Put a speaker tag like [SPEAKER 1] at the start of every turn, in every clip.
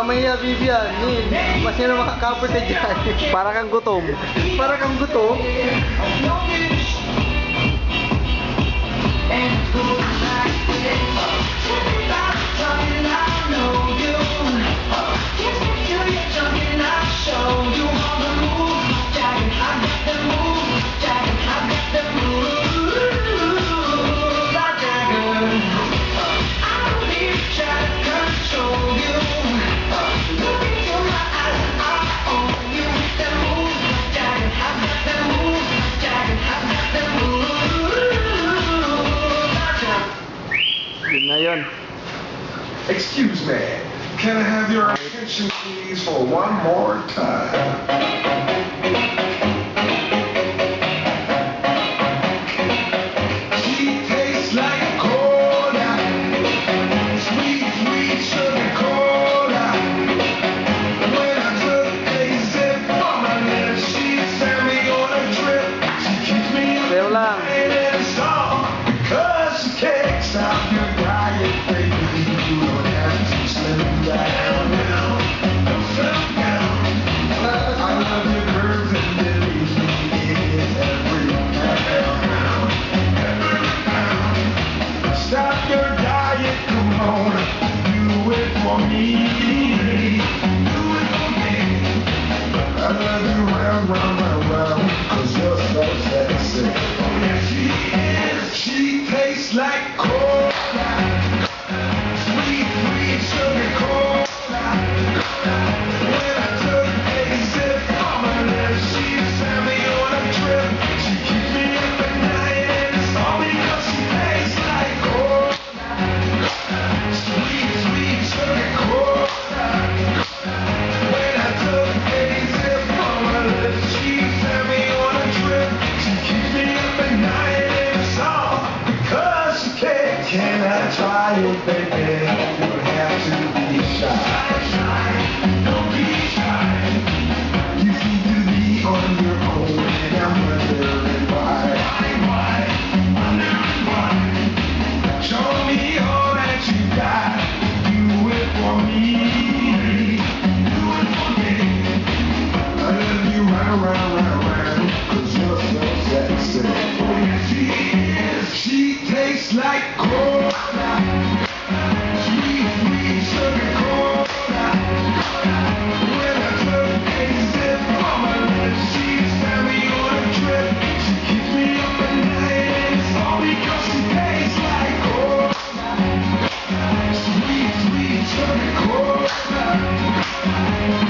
[SPEAKER 1] Mamaya, Vivian, masih na makakapit ka dyan. Para kang gutom. Para kang gutom.
[SPEAKER 2] Excuse me, can I have your attention please for one more time? She tastes like cola, sweet, sweet sugar cola. When I took a sip from her lips, she sent me on a trip. She keeps me up in a song because she can't stop your diet, baby. You don't have to slim down now. Slim down. I love your curves and belly every pound. Stop your diet, come on. Do it for me. Do it for me. I love you round, round, round, round, 'cause you're so sexy. Oh yeah, she is. She tastes like cola. Sweet, sweet sugar cola. When I took a sip from her lips, she sent me on a trip. She keeps me up at night and it's all because she tastes like cola. Sweet, sweet sugar cola. When I took a sip from her lips, she sent me on a trip. She keeps me up at night and it's all because she can't. Can I try it, baby? You don't have to be shy. Don't be shy. You seem to be on your own, and I'm wondering why. Wondering why. Show me all that you got. Do it for me. Do it for me. I love you round, round, round, round, 'cause you're so sexy. Oh yeah, she is. She tastes like cola. Sweet, sweet sugar cola. When I took a sip from her lips, she sent me on a trip. She keeps me up at night and it's all because she tastes like cola. Sweet, sweet sugar cola.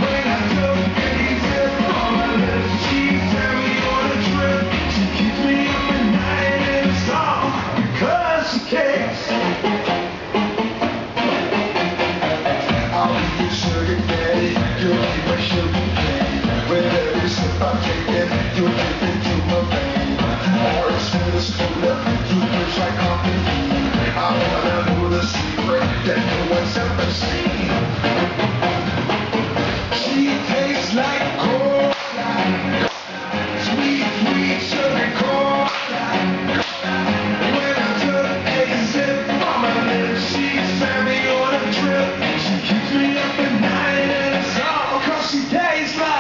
[SPEAKER 2] When I took a sip from her lips, she sent me on a trip. She keeps me up at night and it's all because she cares. I'll be your sugar daddy, you'll be my sugar daddy. With every sip I take it, you'll dip into my vein. Or as sweet as cola, you push like coffee. I wanna know the secret that no one's ever seen. She tastes like cola. Sweet, sweet sugar cola. When I took a sip from her lips, she sent me on a trip. She keeps me up at night and it's all 'cause she tastes like